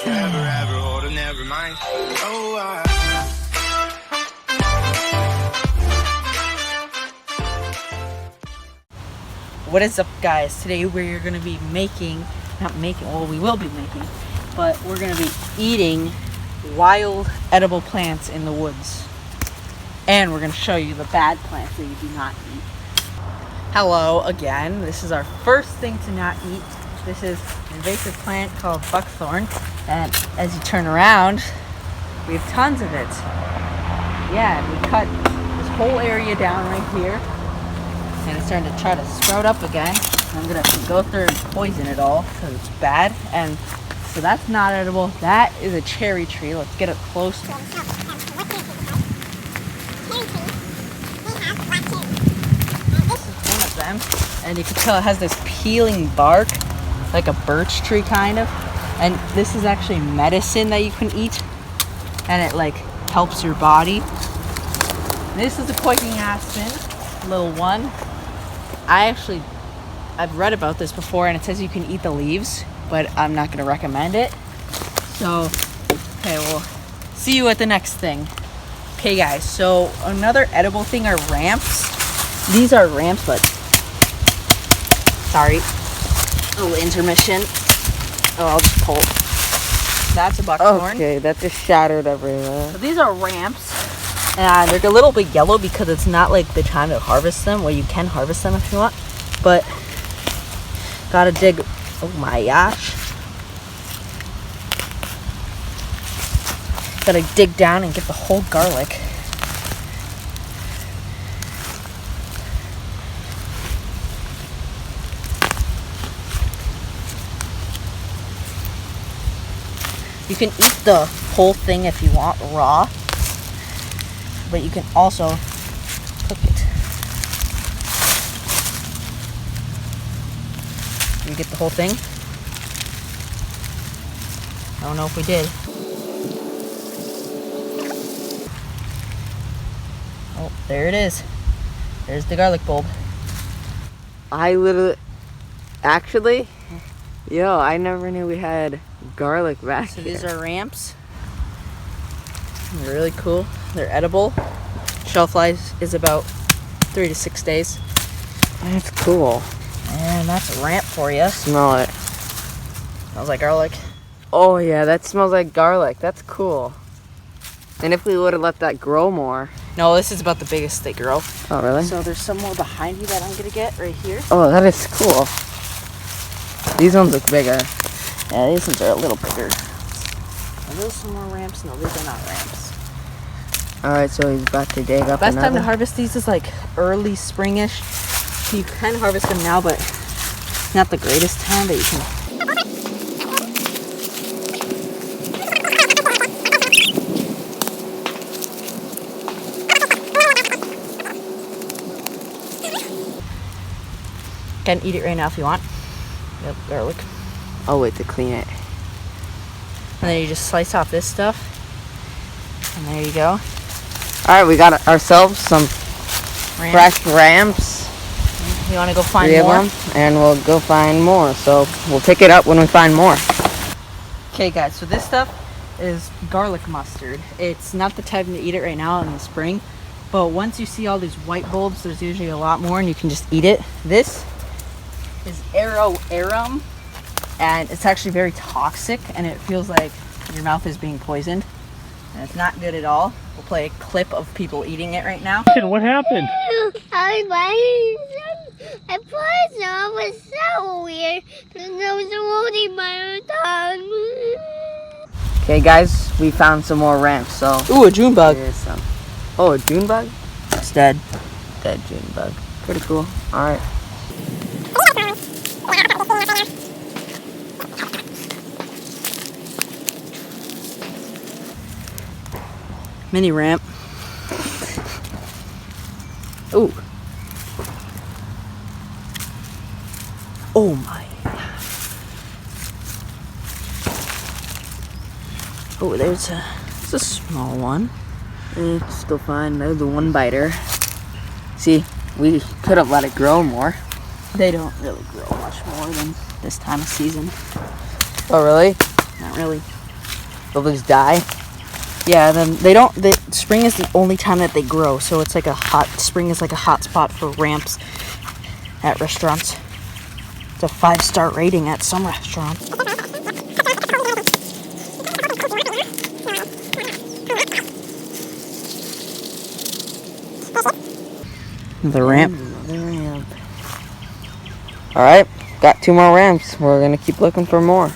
Never ever hold a never mind. Oh, What is up, guys? Today we're going to be making, well, we will be making, but we're going to be eating wild edible plants in the woods. And we're going to show you the bad plants that you do not eat. Hello again. This is our first thing to not eat. This is an invasive plant called buckthorn. And as you turn around, we have tons of it. Yeah, and we cut this whole area down right here. And it's starting to try to sprout up again. I'm gonna have to go through and poison it all because it's bad. And so that's not edible. That is a cherry tree. Let's get it close. This is one of them, and you can tell it has this peeling bark, like a birch tree kind of. And this is actually medicine that you can eat, and it like helps your body. This is a poison aspen, little one. I've read about this before, and it says you can eat the leaves, but I'm not going to recommend it. So, okay, we'll see you at the next thing. Okay, guys, so another edible thing are ramps. These are ramps, but sorry, a little intermission. Oh, I'll just pull. That's a buckthorn. Okay, that just shattered everywhere. So these are ramps. And they're a little bit yellow because it's not like the time to harvest them. Well, you can harvest them if you want, but gotta dig. Oh my gosh. Gotta dig down and get the whole garlic. You can eat the whole thing if you want raw, but you can also cook it. You get the whole thing? I don't know if we did. Oh, there it is. There's the garlic bulb. I never knew we had garlic back So here. these are ramps. They're really cool. They're edible. Shelf life is about 3 to 6 days. That's cool. And that's a ramp for you. Smell it. Smells like garlic. Oh yeah, that smells like garlic. That's cool. And if we would have let that grow more. No, this is about the biggest they grow. Oh really? So there's some more behind you that I'm gonna get right here. Oh, that is cool. These ones look bigger. Yeah, these ones are a little bigger. Are those some more ramps? No, these are not ramps. Alright, so he's about to dig up Best another. time to harvest these is like early springish. You can harvest them now, but it's not the greatest time, but you can. Can eat it right now if you want. Yep, garlic. I'll wait to clean it. And then you just slice off this stuff. And there you go. Alright, we got ourselves some fresh ramps. You want to go find 3 more? of them, and we'll go find more. So we'll pick it up when we find more. Okay, guys, so this stuff is garlic mustard. It's not the time to eat it right now in the spring, but once you see all these white bulbs, there's usually a lot more, and you can just eat it. This is arum, and it's actually very toxic, and it feels like your mouth is being poisoned, and it's not good at all. We'll play a clip of people eating it right now. What happened? At first, it was so weird because I was holding my tongue. Okay, guys, we found some more ramps. So Ooh, a June bug. here's some. Oh, a June bug? It's dead. Dead June bug. Pretty cool. All right. Mini ramp. Ooh. Oh my. Oh, it's a small one. It's still fine. There's the one biter. See, we could have let it grow more. They don't really grow much more than this time of season. Oh, really? Not really. they'll just die. Yeah, then they don't. Spring is the only time that they grow, so it's like spring is like a hot spot for ramps at restaurants. It's a 5-star rating at some restaurants. The ramp. Alright, got 2 more ramps. We're gonna keep looking for more.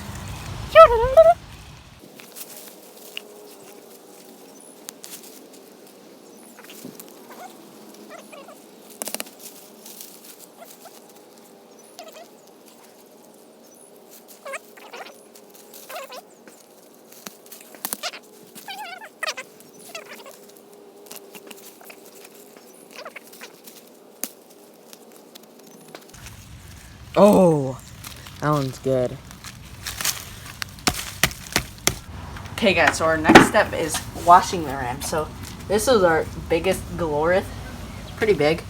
Oh, that one's good. Okay, guys. So our next step is washing the ramp. So this is our biggest Galorith. It's pretty big.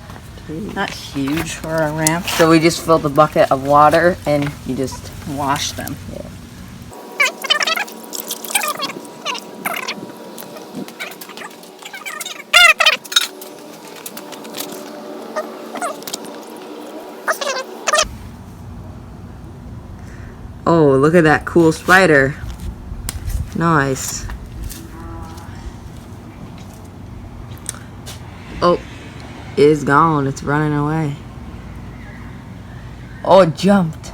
Not huge for a ramp. So we just fill the bucket of water and you just Wash them. yeah. Oh, look at that cool spider. Nice. Oh, it's gone. It's running away. Oh, it jumped.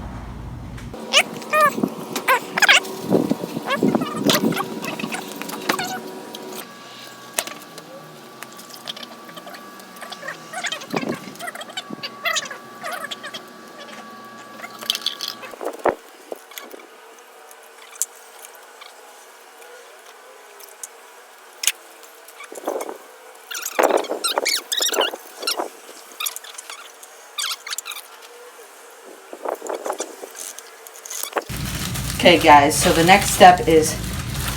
Okay, guys. So the next step is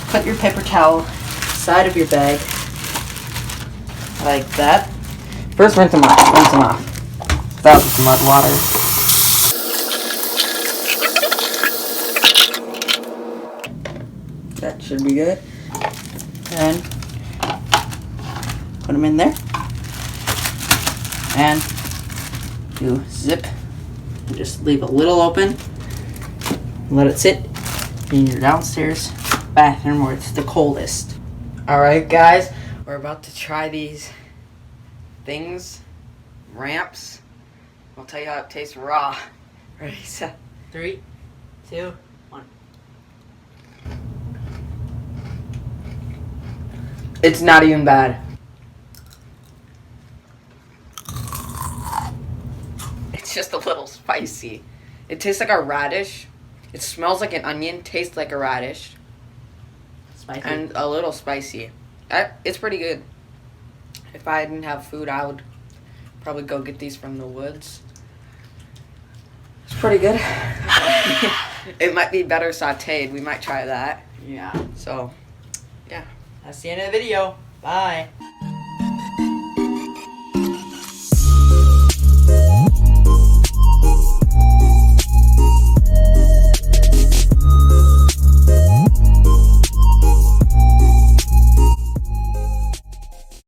put your paper towel side of your bag like that. First, rinse them off. Rinse them off. That was mud water. That should be good. And put them in there. And you zip. And just leave a little open. Let it sit in your downstairs bathroom where it's the coldest. Alright, guys. We're about to try these things. Ramps. I'll tell you how it tastes raw. Ready, set. 3, 2, 1. It's not even bad. It's just a little spicy. It tastes like a radish. It smells like an onion, tastes like a radish, Spicy. and a little spicy. It's pretty good. If I didn't have food, I would probably go get these from the woods. It's pretty good. It might be better sauteed. We might try that. Yeah. So, yeah. That's the end of the video. Bye.